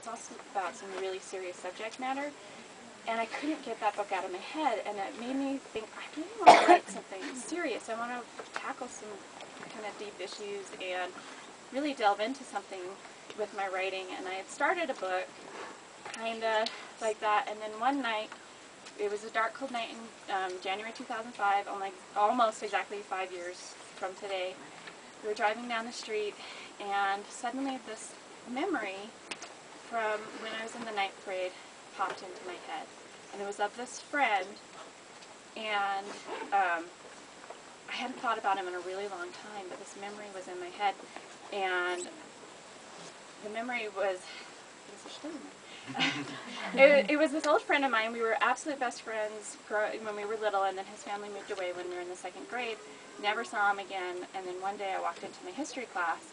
also about some really serious subject matter. And I couldn't get that book out of my head, and it made me think, I really want to write something serious. I want to tackle some kind of deep issues and really delve into something with my writing. And I had started a book kind of like that, and then one night, it was a dark, cold night in January 2005, almost exactly 5 years from today. We were driving down the street, and suddenly this memory from when I was in the 9th grade popped into my head. And it was of this friend, and I hadn't thought about him in a really long time, but this memory was in my head. And the memory was, it was this old friend of mine. We were absolute best friends when we were little, and then his family moved away when we were in the 2nd grade. Never saw him again, and then one day I walked into my history class,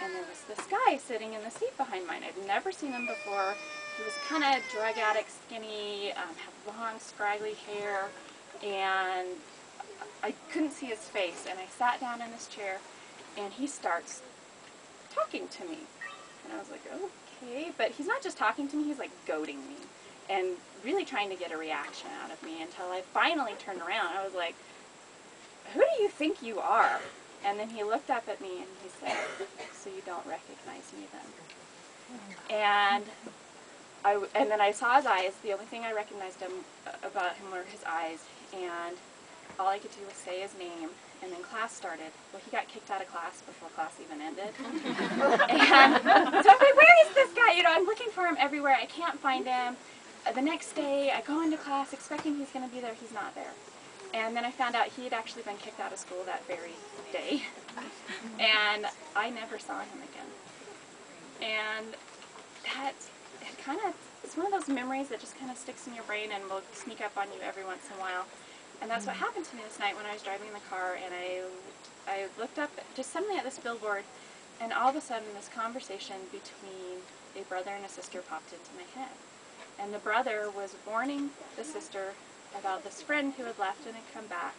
and there was this guy sitting in the seat behind mine. I'd never seen him before. He was kind of drug addict, skinny, had long, scraggly hair, and I couldn't see his face. And I sat down in this chair, and he starts talking to me. And I was like, okay. But he's not just talking to me, he's like goading me and really trying to get a reaction out of me until I finally turned around. I was like, who do you think you are? And then he looked up at me and he said, so you don't recognize me then? And then I saw his eyes. The only thing I recognized about him were his eyes, and all I could do was say his name, and then class started. Well, he got kicked out of class before class even ended. And so I'm like, where is this guy? You know, I'm looking for him everywhere. I can't find him. The next day, I go into class expecting he's going to be there. He's not there. And then I found out he had actually been kicked out of school that very day. And I never saw him again. And that it's one of those memories that just kind of sticks in your brain and will sneak up on you every once in a while. And that's what happened to me this night when I was driving in the car, and I looked up just suddenly at this billboard, and all of a sudden this conversation between a brother and a sister popped into my head. And the brother was warning the sister about this friend who had left and had come back,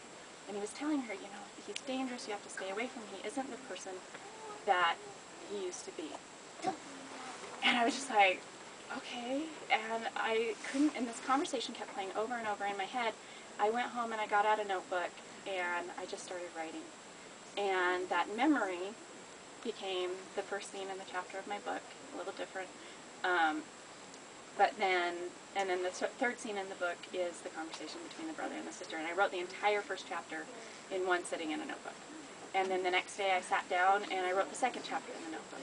and he was telling her, you know, he's dangerous, you have to stay away from him, he isn't the person that he used to be. And I was just like, okay, and I couldn't, and this conversation kept playing over and over in my head. I went home and I got out a notebook and I just started writing. And that memory became the first scene in the chapter of my book, a little different. And then the third scene in the book is the conversation between the brother and the sister. And I wrote the entire first chapter in one sitting in a notebook. And then the next day I sat down and I wrote the second chapter in the notebook.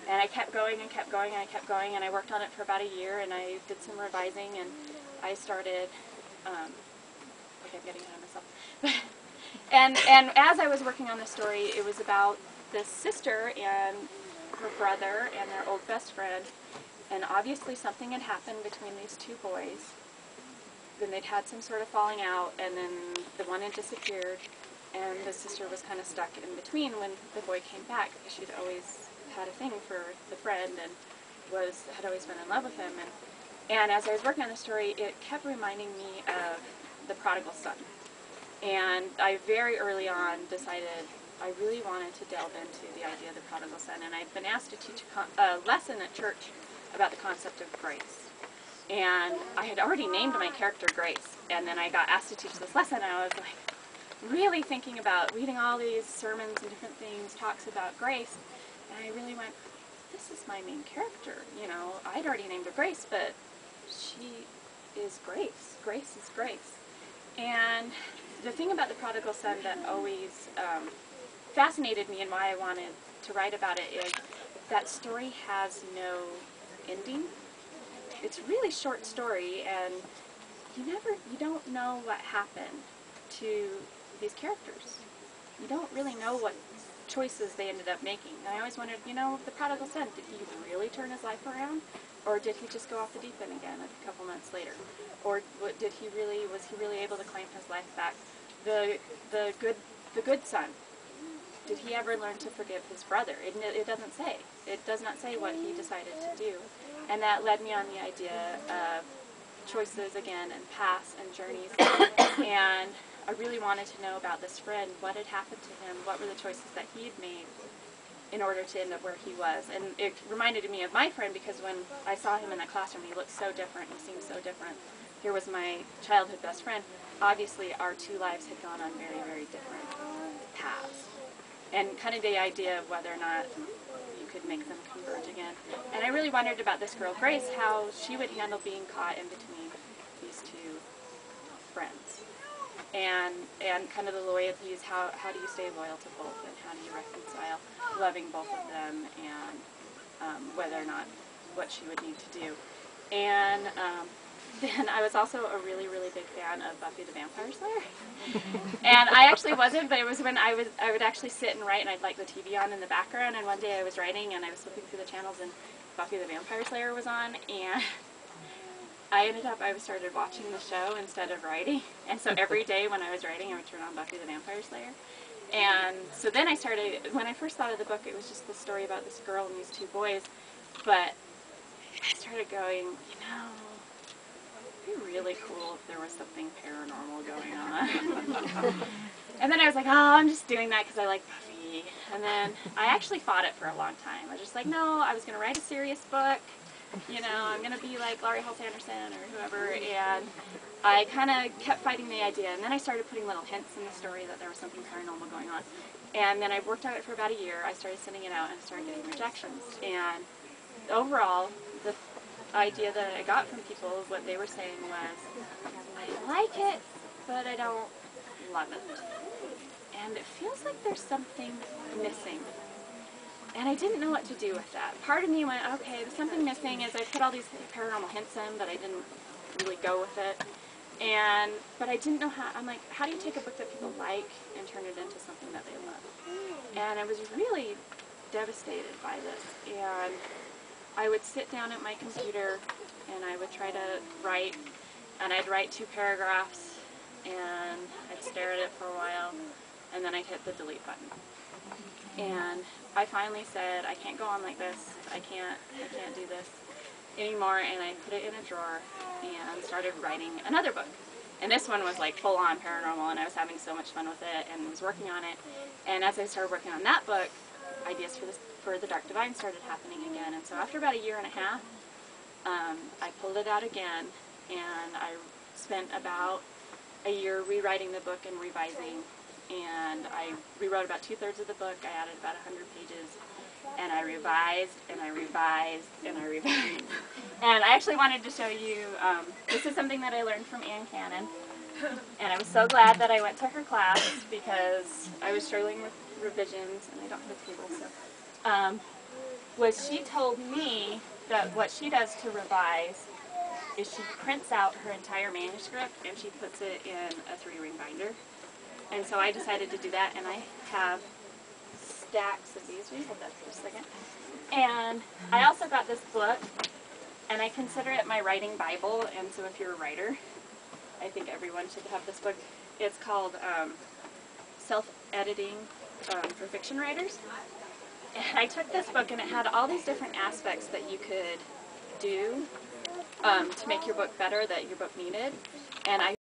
And I kept going and kept going and I kept going, and I worked on it for about a year, and I did some revising, and I started, okay, I'm getting ahead of myself. and as I was working on the story, it was about this sister and her brother and their old best friend, and obviously something had happened between these two boys. Then they'd had some sort of falling out, and then the one had disappeared, and the sister was kind of stuck in between when the boy came back, because she'd always had a thing for the friend and had always been in love with him. And as I was working on the story, it kept reminding me of the prodigal son. And I very early on decided I really wanted to delve into the idea of the prodigal son. And I'd been asked to teach a lesson at church about the concept of grace. And I had already named my character Grace. And then I got asked to teach this lesson, and I was like really thinking about reading all these sermons and different things, talks about grace. And I really went, this is my main character. You know, I'd already named her Grace, but she is Grace. Grace is Grace. And the thing about the prodigal son that always fascinated me and why I wanted to write about it is that story has no ending. It's a really short story, and you don't know what happened to these characters. You don't really know what choices they ended up making. And I always wondered, you know, the prodigal son, did he really turn his life around? Or did he just go off the deep end again a couple months later? Or was he really able to claim his life back? The good son, did he ever learn to forgive his brother? It doesn't say. It does not say what he decided to do. And that led me on the idea of choices again, and paths and journeys. And I really wanted to know about this friend, what had happened to him, what were the choices that he had made, in order to end up where he was. And it reminded me of my friend, because when I saw him in the classroom, he looked so different, he seemed so different. Here was my childhood best friend. Obviously, our two lives had gone on very, very different paths. And kind of the idea of whether or not you could make them converge again. And I really wondered about this girl, Grace, how she would handle being caught in between these two friends. And kind of the loyalties, how do you stay loyal to both, and how do you reconcile loving both of them, and whether or not what she would need to do. And then I was also a really, really big fan of Buffy the Vampire Slayer. And I actually wasn't, but it was when I would actually sit and write, and I'd like the TV on in the background, and one day I was writing and I was flipping through the channels and Buffy the Vampire Slayer was on, and I started watching the show instead of writing. And so every day when I was writing, I would turn on Buffy the Vampire Slayer. And so then I started, when I first thought of the book, it was just the story about this girl and these two boys. But I started going, you know, it'd be really cool if there was something paranormal going on. And then I was like, oh, I'm just doing that because I like Buffy. And then I actually fought it for a long time. I was just like, no, I was going to write a serious book. You know, I'm going to be like Laurie Halse Anderson or whoever, and I kind of kept fighting the idea, and then I started putting little hints in the story that there was something paranormal going on, and then I worked on it for about a year. I started sending it out and started getting rejections, and overall, the idea that I got from people, what they were saying was, I like it, but I don't love it, and it feels like there's something missing. And I didn't know what to do with that. Part of me went, okay, there's something missing, as I put all these paranormal hints in, but I didn't really go with it. But I didn't know how. I'm like, how do you take a book that people like and turn it into something that they love? And I was really devastated by this. And I would sit down at my computer and I would try to write, and I'd write 2 paragraphs, and I'd stare at it for a while, and then I'd hit the delete button. And I finally said, I can't go on like this. I can't do this anymore. And I put it in a drawer and started writing another book. And this one was like full-on paranormal, and I was having so much fun with it and was working on it. And as I started working on that book, ideas for The Dark Divine started happening again. And so after about a year and a half, I pulled it out again, and I spent about a year rewriting the book and revising. And I rewrote about 2/3 of the book. I added about 100 pages, and I revised, and I revised, and I revised. And I actually wanted to show you, this is something that I learned from Ann Cannon, and I was so glad that I went to her class, because I was struggling with revisions, and I don't have a table, so, was she told me that what she does to revise is she prints out her entire manuscript, and she puts it in a 3-ring binder. And so I decided to do that, and I have stacks of these. Will you hold that for a second? And I also got this book, and I consider it my writing Bible, and so if you're a writer, I think everyone should have this book. It's called Self-Editing for Fiction Writers. And I took this book, and it had all these different aspects that you could do to make your book better, that your book needed. And I